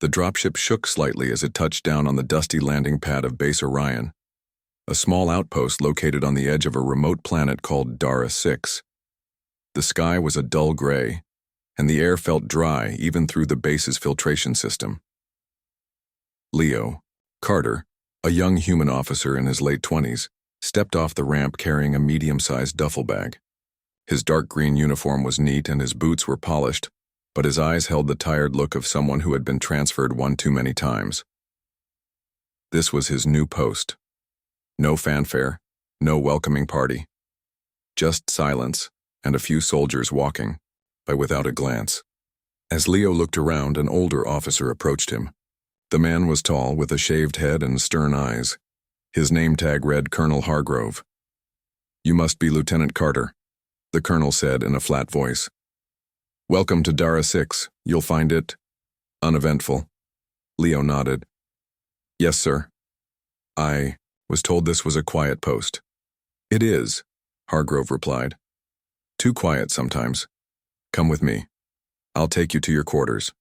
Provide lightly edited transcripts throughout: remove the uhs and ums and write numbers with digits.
The dropship shook slightly as it touched down on the dusty landing pad of Base Orion, a small outpost located on the edge of a remote planet called Dara 6. The sky was a dull gray, and the air felt dry even through the base's filtration system. Leo, Carter, a young human officer in his late 20s, stepped off the ramp carrying a medium-sized duffel bag. His dark green uniform was neat and his boots were polished, but his eyes held the tired look of someone who had been transferred one too many times. This was his new post. No fanfare, no welcoming party. Just silence and a few soldiers walking, but without a glance. As Leo looked around, an older officer approached him. The man was tall, with a shaved head and stern eyes. His name tag read Colonel Hargrove. "You must be Lieutenant Carter," the colonel said in a flat voice. "Welcome to Dara 6. You'll find it uneventful." Leo nodded. "Yes, sir. I was told this was a quiet post." "It is," Hargrove replied. "Too quiet sometimes. Come with me. I'll take you to your quarters."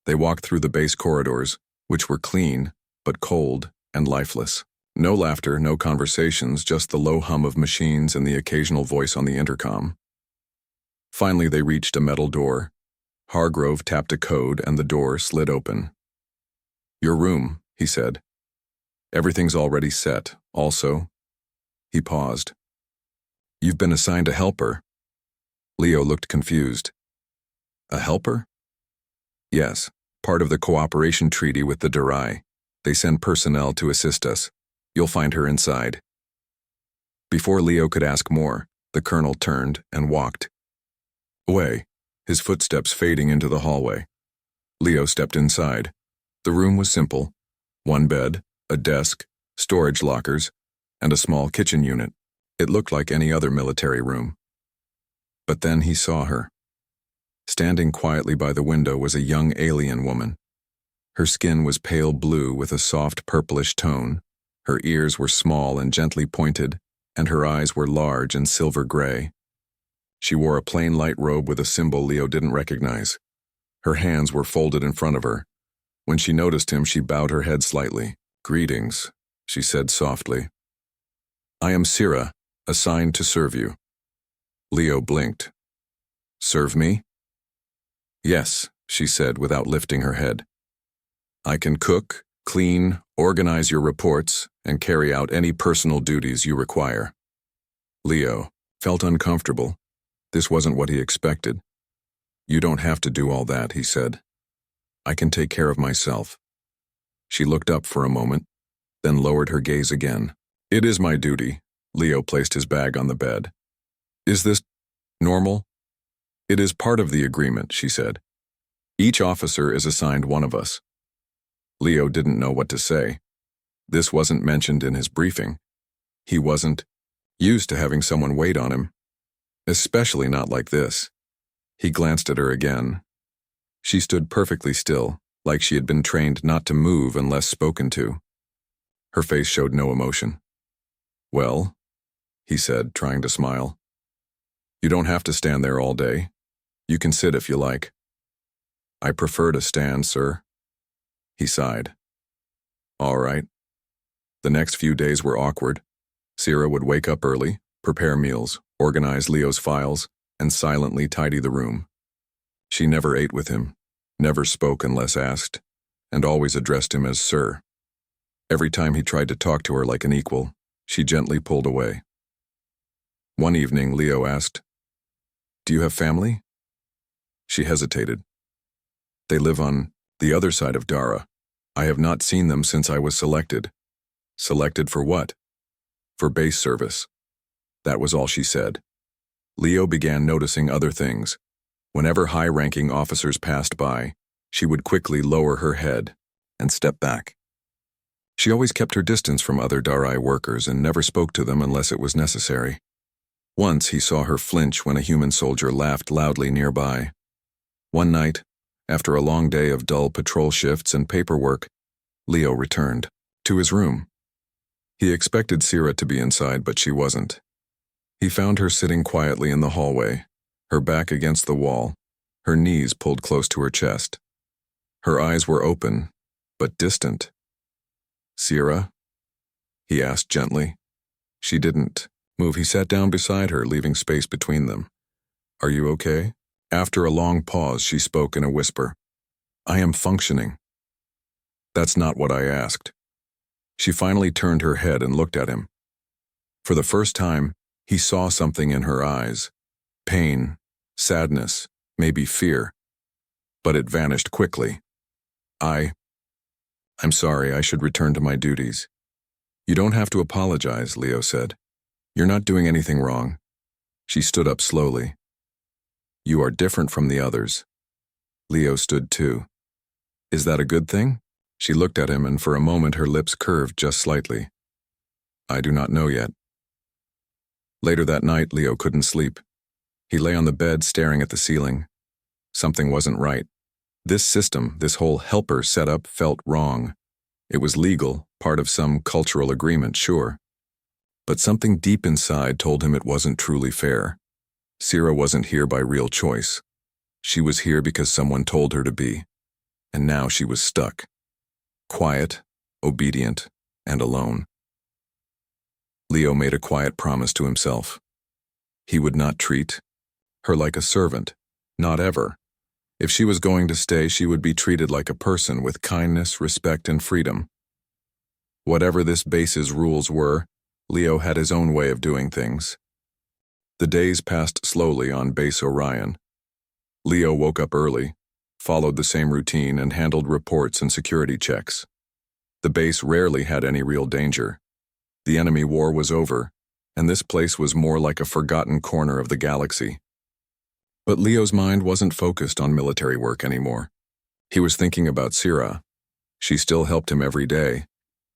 They walked through the base corridors, which were clean, but cold and lifeless. No laughter, no conversations, just the low hum of machines and the occasional voice on the intercom. Finally, they reached a metal door. Hargrove tapped a code and the door slid open. "Your room," he said. "Everything's already set. Also," he paused, "you've been assigned a helper." Leo looked confused. "A helper?" "Yes, part of the cooperation treaty with the Darai. They send personnel to assist us. You'll find her inside." Before Leo could ask more, the colonel turned and walked away, his footsteps fading into the hallway. Leo stepped inside. The room was simple: one bed, a desk, storage lockers, and a small kitchen unit. It looked like any other military room. But then he saw her. Standing quietly by the window was a young alien woman. Her skin was pale blue with a soft purplish tone. Her ears were small and gently pointed, and her eyes were large and silver gray. She wore a plain light robe with a symbol Leo didn't recognize. Her hands were folded in front of her. When she noticed him, she bowed her head slightly. "Greetings," she said softly. "I am Sira, assigned to serve you." Leo blinked. "Serve me?" "Yes," she said without lifting her head. "I can cook, clean, organize your reports, and carry out any personal duties you require." Leo felt uncomfortable. This wasn't what he expected. "You don't have to do all that," he said. "I can take care of myself." She looked up for a moment, then lowered her gaze again. "It is my duty." Leo placed his bag on the bed. "Is this normal?" "It is part of the agreement," she said. "Each officer is assigned one of us." Leo didn't know what to say. This wasn't mentioned in his briefing. He wasn't used to having someone wait on him, especially not like this. He glanced at her again. She stood perfectly still, like she had been trained not to move unless spoken to. Her face showed no emotion. "Well," he said, trying to smile. "You don't have to stand there all day. You can sit if you like." "I prefer to stand, sir." He sighed. "All right." The next few days were awkward. Sira would wake up early, prepare meals, organize Leo's files, and silently tidy the room. She never ate with him, never spoke unless asked, and always addressed him as sir. Every time he tried to talk to her like an equal, she gently pulled away. One evening, Leo asked, "Do you have family?" She hesitated. "They live on the other side of Dara. I have not seen them since I was selected." "Selected for what?" "For base service." That was all she said. Leo began noticing other things. Whenever high-ranking officers passed by, she would quickly lower her head and step back. She always kept her distance from other Darai workers and never spoke to them unless it was necessary. Once he saw her flinch when a human soldier laughed loudly nearby. One night, after a long day of dull patrol shifts and paperwork, Leo returned to his room. He expected Sira to be inside, but she wasn't. He found her sitting quietly in the hallway, her back against the wall, her knees pulled close to her chest. Her eyes were open, but distant. "Sierra?" he asked gently. She didn't move. He sat down beside her, leaving space between them. "Are you okay?" After a long pause, she spoke in a whisper. "I am functioning." "That's not what I asked." She finally turned her head and looked at him. For the first time, he saw something in her eyes. Pain, sadness, maybe fear. But it vanished quickly. I'm sorry, I should return to my duties." "You don't have to apologize," Leo said. "You're not doing anything wrong." She stood up slowly. "You are different from the others." Leo stood too. "Is that a good thing?" She looked at him, and for a moment her lips curved just slightly. "I do not know yet." Later that night, Leo couldn't sleep. He lay on the bed staring at the ceiling. Something wasn't right. This system, this whole helper setup, felt wrong. It was legal, part of some cultural agreement, sure. But something deep inside told him it wasn't truly fair. Sierra wasn't here by real choice. She was here because someone told her to be. And now she was stuck. Quiet, obedient, and alone. Leo made a quiet promise to himself. He would not treat her like a servant, not ever. If she was going to stay, she would be treated like a person with kindness, respect, and freedom. Whatever this base's rules were, Leo had his own way of doing things. The days passed slowly on base Orion. Leo woke up early, followed the same routine, and handled reports and security checks. The base rarely had any real danger. The enemy war was over, and this place was more like a forgotten corner of the galaxy. But Leo's mind wasn't focused on military work anymore. He was thinking about Sierra. She still helped him every day,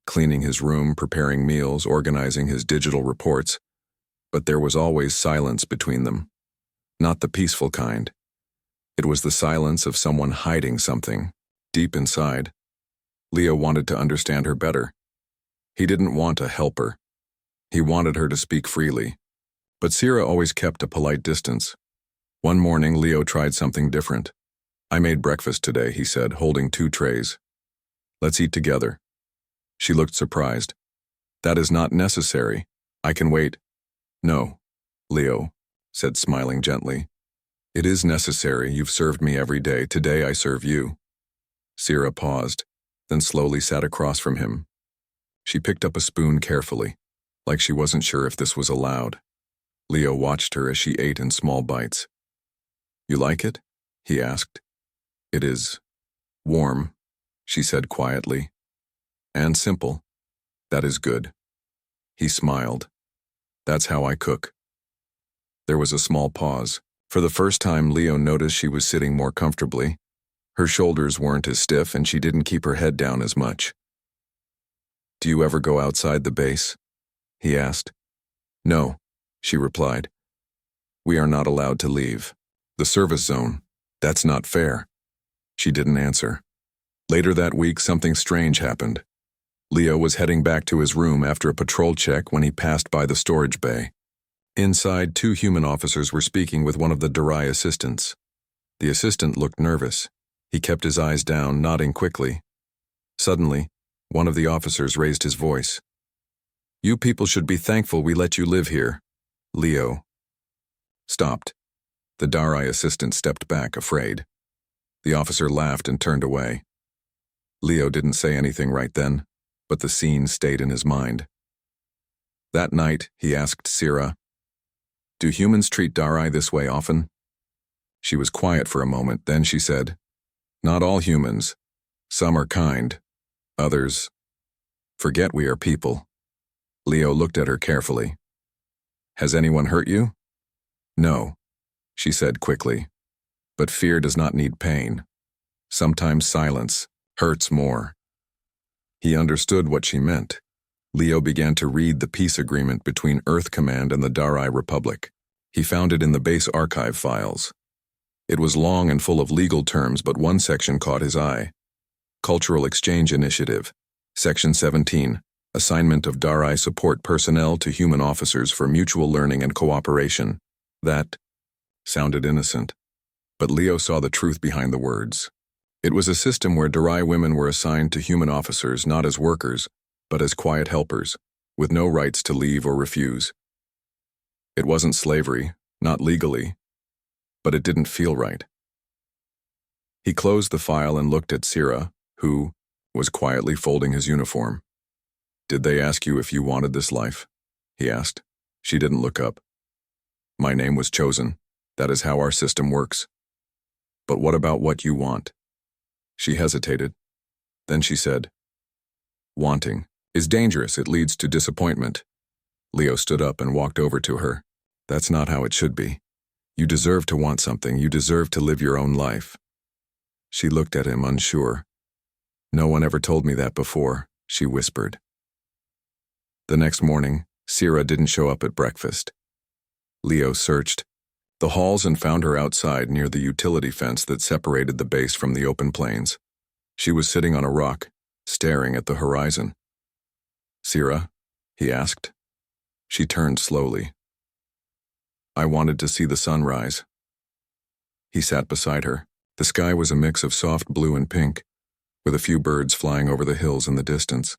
cleaning his room, preparing meals, organizing his digital reports. But there was always silence between them. Not the peaceful kind. It was the silence of someone hiding something, deep inside. Leo wanted to understand her better. He didn't want a helper. He wanted her to speak freely. But Sierra always kept a polite distance. One morning, Leo tried something different. "I made breakfast today," he said, holding 2 trays. "Let's eat together." She looked surprised. "That is not necessary. I can wait." "No," Leo said, smiling gently. "It is necessary. You've served me every day. Today I serve you." Sierra paused, then slowly sat across from him. She picked up a spoon carefully, like she wasn't sure if this was allowed. Leo watched her as she ate in small bites. "You like it?" he asked. "It is warm," she said quietly. "And simple. That is good." He smiled. "That's how I cook." There was a small pause. For the first time, Leo noticed she was sitting more comfortably. Her shoulders weren't as stiff, and she didn't keep her head down as much. "Do you ever go outside the base?" he asked. "No," she replied. "We are not allowed to leave. The service zone. That's not fair." She didn't answer. Later that week, something strange happened. Leo was heading back to his room after a patrol check when he passed by the storage bay. Inside, 2 human officers were speaking with one of the Darai assistants. The assistant looked nervous. He kept his eyes down, nodding quickly. Suddenly, one of the officers raised his voice. "You people should be thankful we let you live here." Leo stopped. The Darai assistant stepped back, afraid. The officer laughed and turned away. Leo didn't say anything right then, but the scene stayed in his mind. That night, he asked Sierra, "Do humans treat Darai this way often?" She was quiet for a moment, then she said, "Not all humans. Some are kind. Others forget we are people." Leo looked at her carefully. "Has anyone hurt you?" "No," she said quickly. "But fear does not need pain. Sometimes silence hurts more." He understood what she meant. Leo began to read the peace agreement between Earth Command and the Darai Republic. He found it in the base archive files. It was long and full of legal terms, but one section caught his eye. Cultural Exchange Initiative, Section 17, Assignment of Darai Support Personnel to Human Officers for Mutual Learning and Cooperation. That sounded innocent, but Leo saw the truth behind the words. It was a system where Darai women were assigned to human officers not as workers, but as quiet helpers, with no rights to leave or refuse. It wasn't slavery, not legally, but it didn't feel right. He closed the file and looked at Sira, who was quietly folding his uniform. "Did they ask you if you wanted this life?" he asked. She didn't look up. "My name was chosen. That is how our system works. But what about what you want?" She hesitated. Then she said, "Wanting is dangerous. It leads to disappointment." Leo stood up and walked over to her. "That's not how it should be. You deserve to want something. You deserve to live your own life." She looked at him, unsure. "No one ever told me that before," she whispered. The next morning, Sira didn't show up at breakfast. Leo searched the halls and found her outside near the utility fence that separated the base from the open plains. She was sitting on a rock, staring at the horizon. "Sira?" he asked. She turned slowly. "I wanted to see the sunrise." He sat beside her. The sky was a mix of soft blue and pink, with a few birds flying over the hills in the distance.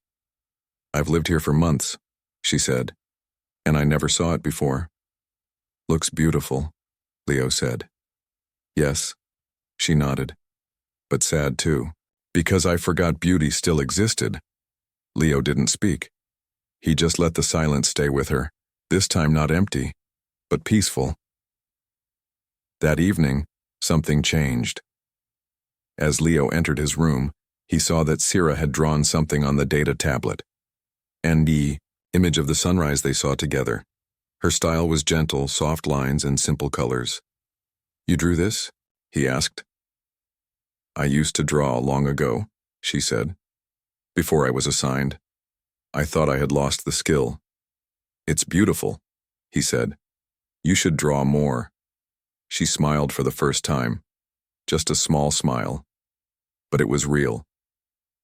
"I've lived here for months," she said, "and I never saw it before." "Looks beautiful," Leo said. "Yes," she nodded, "but sad too, because I forgot beauty still existed." Leo didn't speak. He just let the silence stay with her, this time not empty, but peaceful. That evening, something changed. As Leo entered his room, he saw that Sira had drawn something on the data tablet, and the image of the sunrise they saw together. Her style was gentle, soft lines and simple colors. "You drew this?" he asked. "I used to draw long ago," she said. "Before I was assigned. I thought I had lost the skill." "It's beautiful," he said. "You should draw more." She smiled for the first time, just a small smile, but it was real.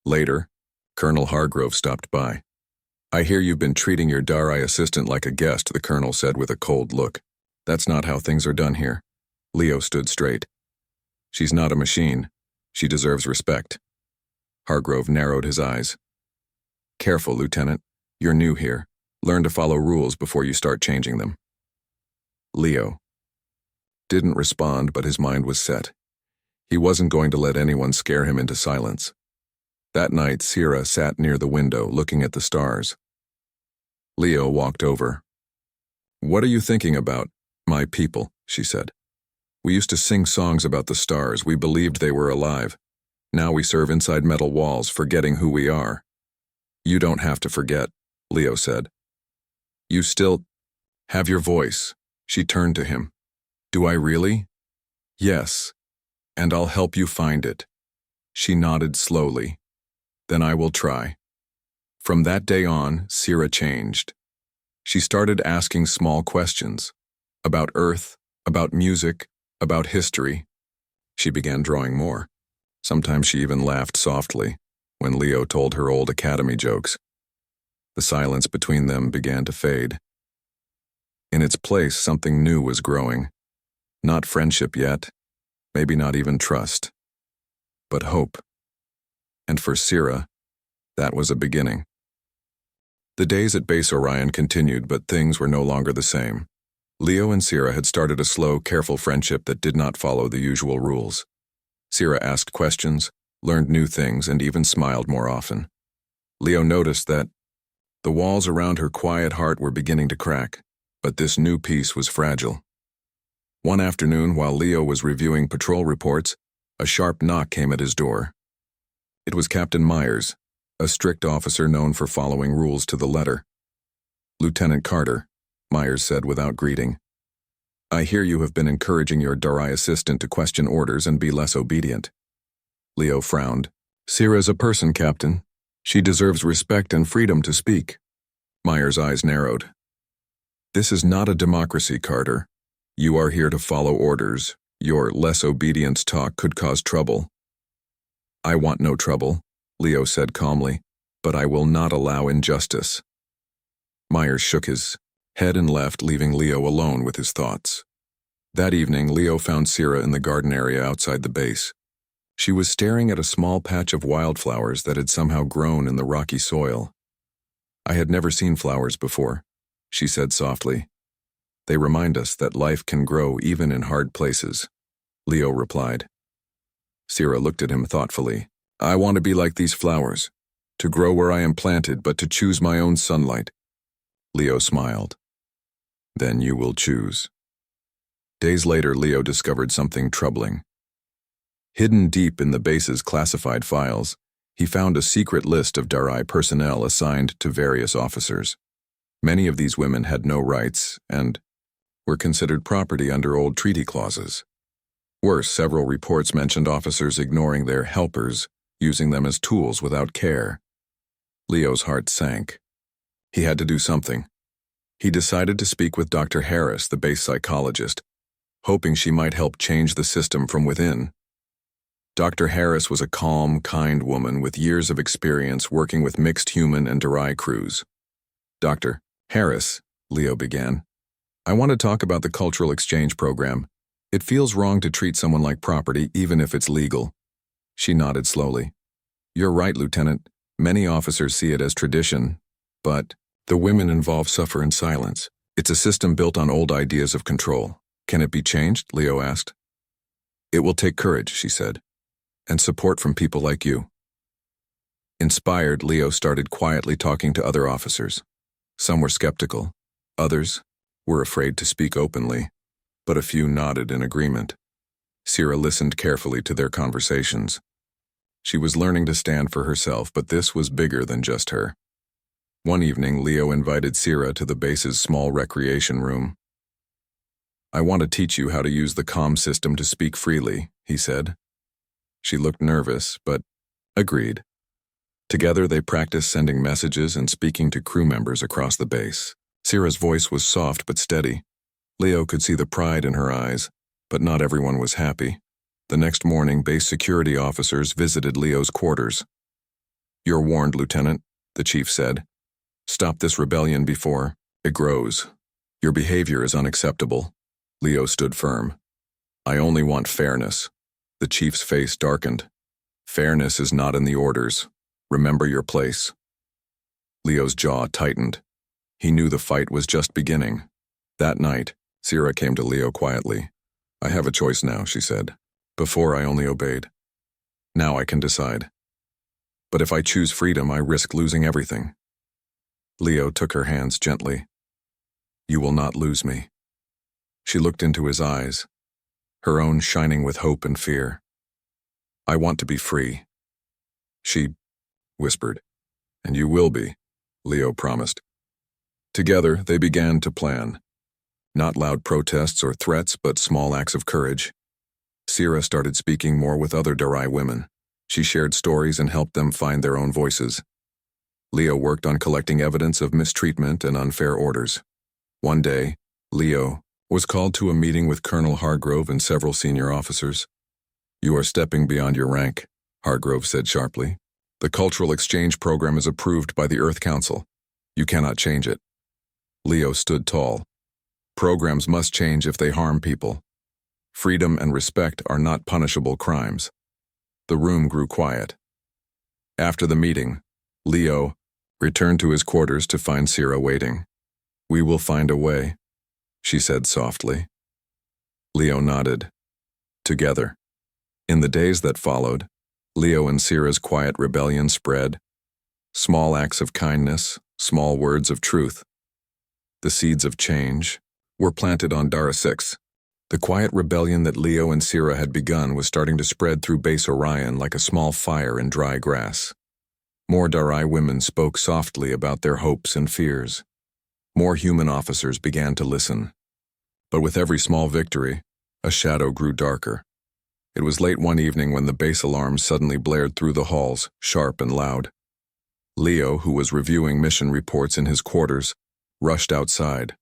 Later, Colonel Hargrove stopped by. "I hear you've been treating your Darai assistant like a guest," the colonel said with a cold look. "That's not how things are done here." Leo stood straight. "She's not a machine. She deserves respect." Hargrove narrowed his eyes. "Careful, Lieutenant. You're new here. Learn to follow rules before you start changing them." Leo didn't respond, but his mind was set. He wasn't going to let anyone scare him into silence. That night, Sira sat near the window, looking at the stars. Leo walked over. "What are you thinking about, my people?" she said. "We used to sing songs about the stars. We believed they were alive. Now we serve inside metal walls, forgetting who we are." "You don't have to forget," Leo said. "You still have your voice." She turned to him. "Do I really?" "Yes, and I'll help you find it." She nodded slowly. "Then I will try." From that day on, Sira changed. She started asking small questions about Earth, about music, about history. She began drawing more. Sometimes she even laughed softly when Leo told her old academy jokes. The silence between them began to fade. In its place, something new was growing. Not friendship yet, maybe not even trust, but hope. And for Sira, that was a beginning. The days at Base Orion continued, but things were no longer the same. Leo and Sira had started a slow, careful friendship that did not follow the usual rules. Sira asked questions, learned new things, and even smiled more often. Leo noticed that the walls around her quiet heart were beginning to crack, but this new peace was fragile. One afternoon, while Leo was reviewing patrol reports, a sharp knock came at his door. It was Captain Myers, a strict officer known for following rules to the letter. "Lieutenant Carter," Myers said without greeting. "I hear you have been encouraging your Darai assistant to question orders and be less obedient." Leo frowned. "Sira's a person, Captain. She deserves respect and freedom to speak." Myers' eyes narrowed. "This is not a democracy, Carter. You are here to follow orders. Your less obedience talk could cause trouble." "I want no trouble," Leo said calmly, "but I will not allow injustice." Myers shook his head and left, leaving Leo alone with his thoughts. That evening, Leo found Sira in the garden area outside the base. She was staring at a small patch of wildflowers that had somehow grown in the rocky soil. I had never seen flowers before, she said softly. They remind us that life can grow even in hard places, Leo replied. Sira looked at him thoughtfully. I want to be like these flowers, to grow where I am planted, but to choose my own sunlight. Leo smiled. Then you will choose. Days later, Leo discovered something troubling. Hidden deep in the base's classified files, he found a secret list of Darai personnel assigned to various officers. Many of these women had no rights and were considered property under old treaty clauses. Worse, several reports mentioned officers ignoring their helpers, using them as tools without care. Leo's heart sank. He had to do something. He decided to speak with Dr. Harris, the base psychologist, hoping she might help change the system from within. Dr. Harris was a calm, kind woman with years of experience working with mixed human and Darai crews. Dr. Harris, Leo began, I want to talk about the cultural exchange program. It feels wrong to treat someone like property, even if it's legal. She nodded slowly. You're right, Lieutenant. Many officers see it as tradition, but the women involved suffer in silence. It's a system built on old ideas of control. Can it be changed? Leo asked. It will take courage, she said, and support from people like you. Inspired, Leo started quietly talking to other officers. Some were skeptical. Others were afraid to speak openly, but a few nodded in agreement. Sira listened carefully to their conversations. She was learning to stand for herself, but this was bigger than just her. One evening, Leo invited Sira to the base's small recreation room. I want to teach you how to use the comm system to speak freely, he said. She looked nervous, but agreed. Together, they practiced sending messages and speaking to crew members across the base. Sira's voice was soft but steady. Leo could see the pride in her eyes, but not everyone was happy. The next morning, base security officers visited Leo's quarters. You're warned, Lieutenant, the chief said. Stop this rebellion before it grows. Your behavior is unacceptable. Leo stood firm. I only want fairness. The chief's face darkened. Fairness is not in the orders. Remember your place. Leo's jaw tightened. He knew the fight was just beginning. That night, Sira came to Leo quietly. I have a choice now, she said. Before I only obeyed. Now I can decide. But if I choose freedom, I risk losing everything. Leo took her hands gently. You will not lose me. She looked into his eyes, her own shining with hope and fear. I want to be free. She whispered. And you will be, Leo promised. Together, they began to plan. Not loud protests or threats, but small acts of courage. Sira started speaking more with other Darai women. She shared stories and helped them find their own voices. Leo worked on collecting evidence of mistreatment and unfair orders. One day, Leo was called to a meeting with Colonel Hargrove and several senior officers. You are stepping beyond your rank, Hargrove said sharply. The cultural exchange program is approved by the Earth Council. You cannot change it. Leo stood tall. Programs must change if they harm people. Freedom and respect are not punishable crimes. The room grew quiet. After the meeting, Leo returned to his quarters to find Sira waiting. We will find a way, she said softly. Leo nodded. Together. In the days that followed, Leo and Sira's quiet rebellion spread. Small acts of kindness, small words of truth. The seeds of change were planted on Dara 6. The quiet rebellion that Leo and Sira had begun was starting to spread through Base Orion like a small fire in dry grass. More Darai women spoke softly about their hopes and fears. More human officers began to listen. But with every small victory, a shadow grew darker. It was late one evening when the base alarm suddenly blared through the halls, sharp and loud. Leo, who was reviewing mission reports in his quarters, rushed outside.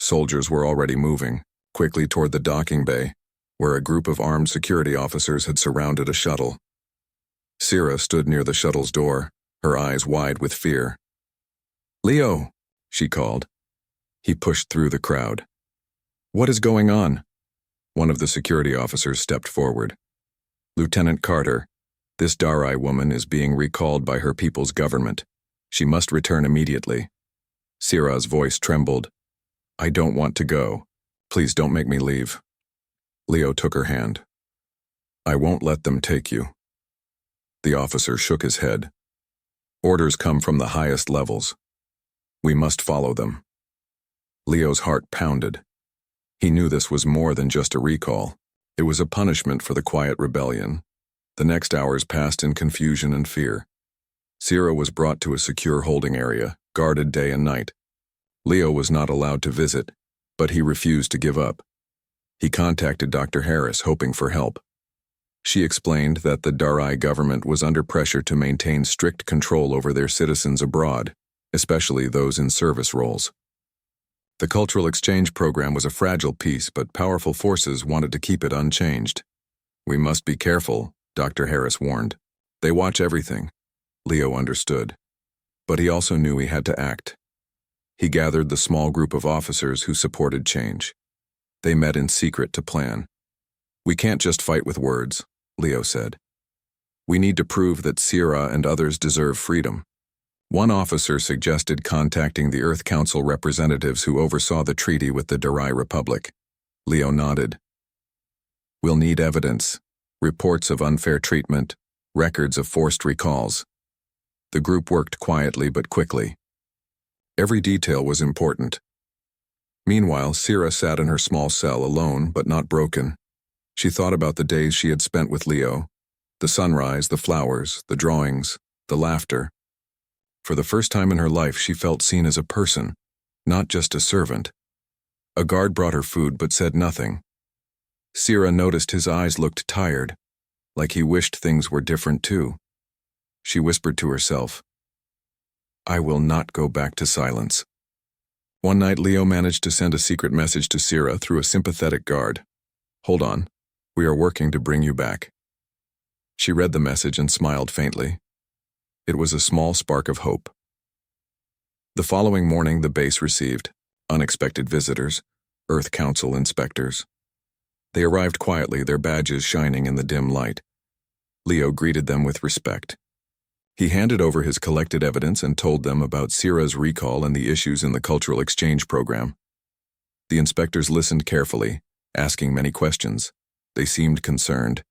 Soldiers were already moving, quickly toward the docking bay, where a group of armed security officers had surrounded a shuttle. Sira stood near the shuttle's door, her eyes wide with fear. Leo, she called. He pushed through the crowd. What is going on? One of the security officers stepped forward. Lieutenant Carter, this Dari woman is being recalled by her people's government. She must return immediately. Sira's voice trembled. I don't want to go. Please don't make me leave. Leo took her hand. I won't let them take you. The officer shook his head. Orders come from the highest levels. We must follow them. Leo's heart pounded. He knew this was more than just a recall. It was a punishment for the quiet rebellion. The next hours passed in confusion and fear. Sira was brought to a secure holding area, guarded day and night. Leo was not allowed to visit, but he refused to give up. He contacted Dr. Harris, hoping for help. She explained that the Dari government was under pressure to maintain strict control over their citizens abroad, especially those in service roles. The cultural exchange program was a fragile piece, but powerful forces wanted to keep it unchanged. We must be careful, Dr. Harris warned. They watch everything. Leo understood. But he also knew he had to act. He gathered the small group of officers who supported change. They met in secret to plan. We can't just fight with words, Leo said. We need to prove that Sira and others deserve freedom. One officer suggested contacting the Earth Council representatives who oversaw the treaty with the Dari Republic. Leo nodded. We'll need evidence, reports of unfair treatment, records of forced recalls. The group worked quietly but quickly. Every detail was important. Meanwhile, Sira sat in her small cell alone but not broken. She thought about the days she had spent with Leo, the sunrise, the flowers, the drawings, the laughter. For the first time in her life, she felt seen as a person, not just a servant. A guard brought her food but said nothing. Sira noticed his eyes looked tired, like he wished things were different too. She whispered to herself, I will not go back to silence. One night, Leo managed to send a secret message to Sira through a sympathetic guard. Hold on, we are working to bring you back. She read the message and smiled faintly. It was a small spark of hope. The following morning, the base received unexpected visitors, Earth Council inspectors. They arrived quietly, their badges shining in the dim light. Leo greeted them with respect. He handed over his collected evidence and told them about Sira's recall and the issues in the cultural exchange program. The inspectors listened carefully, asking many questions. They seemed concerned.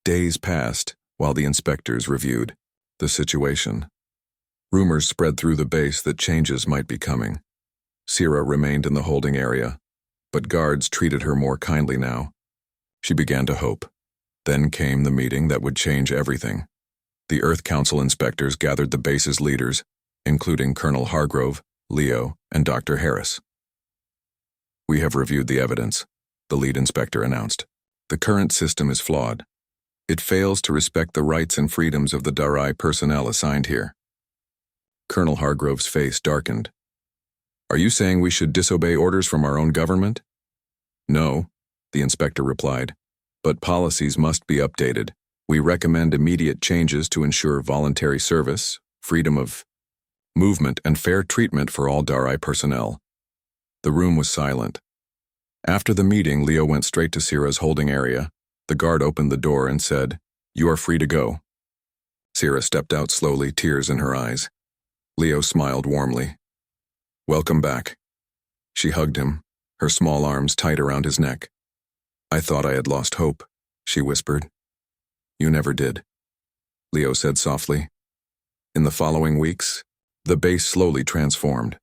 Days passed while the inspectors reviewed the situation. Rumors spread through the base that changes might be coming. Sira remained in the holding area, but guards treated her more kindly now. She began to hope. Then came the meeting that would change everything. The Earth Council inspectors gathered the base's leaders, including Colonel Hargrove, Leo, and Dr. Harris. We have reviewed the evidence, the lead inspector announced. The current system is flawed. It fails to respect the rights and freedoms of the Dari personnel assigned here. Colonel Hargrove's face darkened. Are you saying we should disobey orders from our own government? No, the inspector replied, but policies must be updated. We recommend immediate changes to ensure voluntary service, freedom of movement, and fair treatment for all Dari personnel. The room was silent. After the meeting, Leo went straight to Sira's holding area. The guard opened the door and said, You are free to go. Sira stepped out slowly, tears in her eyes. Leo smiled warmly. Welcome back. She hugged him, her small arms tight around his neck. I thought I had lost hope, she whispered. You never did, Leo said softly. In the following weeks, the base slowly transformed.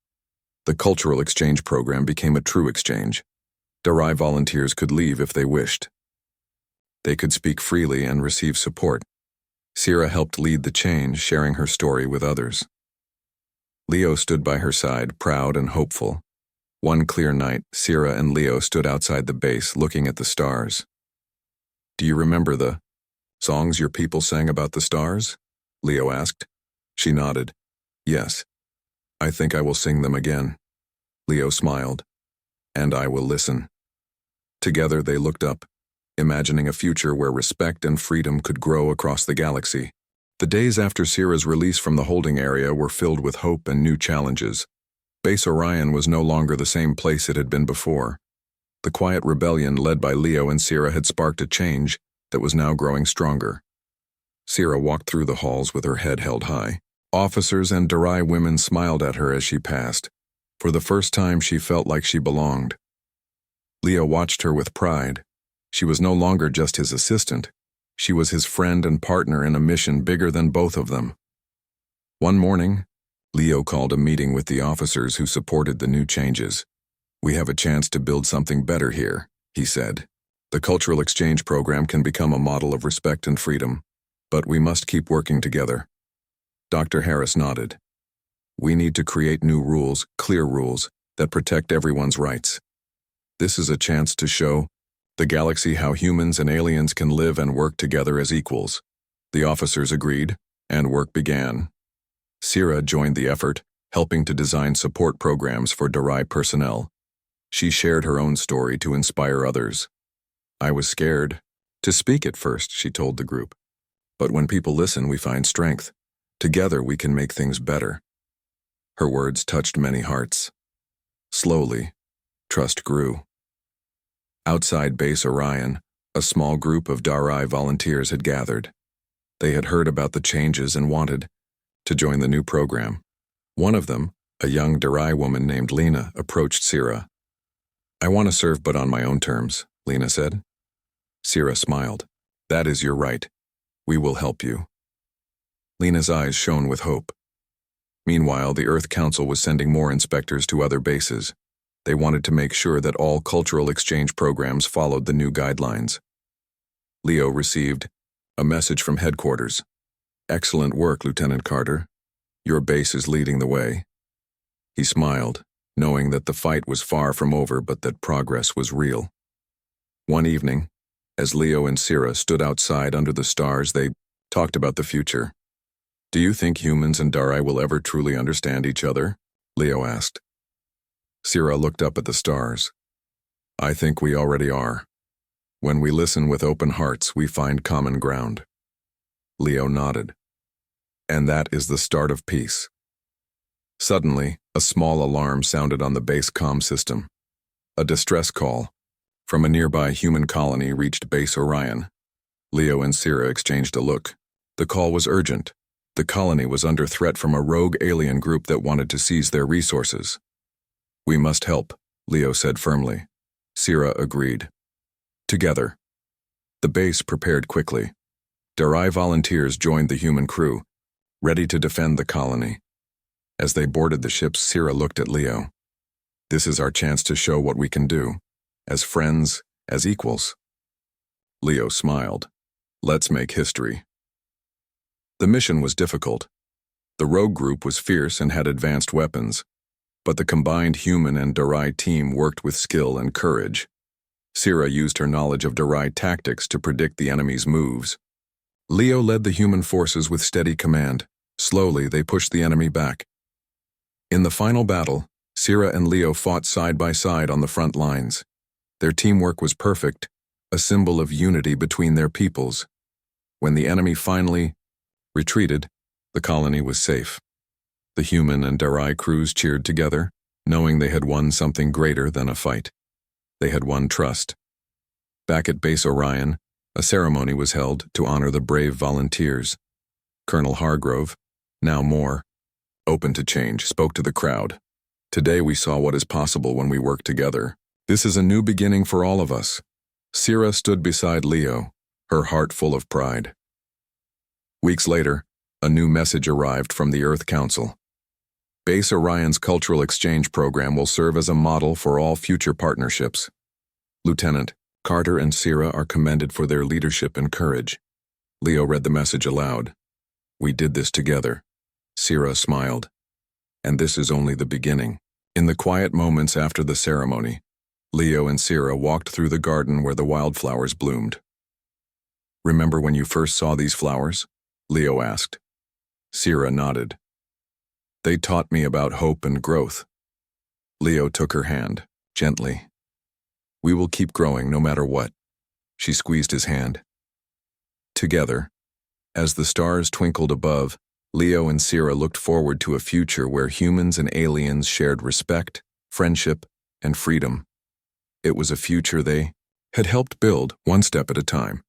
The cultural exchange program became a true exchange. Dari volunteers could leave if they wished. They could speak freely and receive support. Sira helped lead the change, sharing her story with others. Leo stood by her side, proud and hopeful. One clear night, Sira and Leo stood outside the base, looking at the stars. Do you remember the songs your people sang about the stars? Leo asked. She nodded. Yes. I think I will sing them again. Leo smiled. And I will listen. Together they looked up, imagining a future where respect and freedom could grow across the galaxy. The days after Sira's release from the holding area were filled with hope and new challenges. Base Orion was no longer the same place it had been before. The quiet rebellion led by Leo and Sira had sparked a change, that was now growing stronger. Sira walked through the halls with her head held high. Officers and Darai women smiled at her as she passed. For the first time, she felt like she belonged. Leo watched her with pride. She was no longer just his assistant. She was his friend and partner in a mission bigger than both of them. One morning, Leo called a meeting with the officers who supported the new changes. "We have a chance to build something better here," he said. "The cultural exchange program can become a model of respect and freedom, but we must keep working together." Dr. Harris nodded. "We need to create new rules, clear rules, that protect everyone's rights. This is a chance to show the galaxy how humans and aliens can live and work together as equals." The officers agreed, and work began. Sira joined the effort, helping to design support programs for Darai personnel. She shared her own story to inspire others. "I was scared to speak at first," she told the group. "But when people listen, we find strength. Together we can make things better." Her words touched many hearts. Slowly, trust grew. Outside Base Orion, a small group of Darai volunteers had gathered. They had heard about the changes and wanted to join the new program. One of them, a young Darai woman named Lena, approached Sira. "I want to serve, but on my own terms," Lena said. Sira smiled. "That is your right. We will help you." Lena's eyes shone with hope. Meanwhile, the Earth Council was sending more inspectors to other bases. They wanted to make sure that all cultural exchange programs followed the new guidelines. Leo received a message from headquarters. "Excellent work, Lieutenant Carter. Your base is leading the way." He smiled, knowing that the fight was far from over but that progress was real. One evening, as Leo and Sira stood outside under the stars, they talked about the future. "Do you think humans and Darai will ever truly understand each other?" Leo asked. Sira looked up at the stars. "I think we already are. When we listen with open hearts, we find common ground." Leo nodded. "And that is the start of peace." Suddenly, a small alarm sounded on the base comm system. A distress call from a nearby human colony reached Base Orion. Leo and Sira exchanged a look. The call was urgent. The colony was under threat from a rogue alien group that wanted to seize their resources. "We must help," Leo said firmly. Sira agreed. Together, the base prepared quickly. Darai volunteers joined the human crew, ready to defend the colony. As they boarded the ships, Sira looked at Leo. "This is our chance to show what we can do, as friends, as equals." Leo smiled. "Let's make history." The mission was difficult. The rogue group was fierce and had advanced weapons, but the combined human and Darai team worked with skill and courage. Sira used her knowledge of Darai tactics to predict the enemy's moves. Leo led the human forces with steady command. Slowly, they pushed the enemy back. In the final battle, Sira and Leo fought side by side on the front lines. Their teamwork was perfect, a symbol of unity between their peoples. When the enemy finally retreated, the colony was safe. The human and Darai crews cheered together, knowing they had won something greater than a fight. They had won trust. Back at Base Orion, a ceremony was held to honor the brave volunteers. Colonel Hargrove, now more open to change, spoke to the crowd. "Today we saw what is possible when we work together. This is a new beginning for all of us." Sira stood beside Leo, her heart full of pride. Weeks later, a new message arrived from the Earth Council. Base Orion's cultural exchange program will serve as a model for all future partnerships. Lieutenant Carter and Sira are commended for their leadership and courage. Leo read the message aloud. "We did this together." Sira smiled. "And this is only the beginning." In the quiet moments after the ceremony, Leo and Sira walked through the garden where the wildflowers bloomed. "Remember when you first saw these flowers?" Leo asked. Sira nodded. "They taught me about hope and growth." Leo took her hand, gently. "We will keep growing no matter what." She squeezed his hand. Together, as the stars twinkled above, Leo and Sira looked forward to a future where humans and aliens shared respect, friendship, and freedom. It was a future they had helped build one step at a time.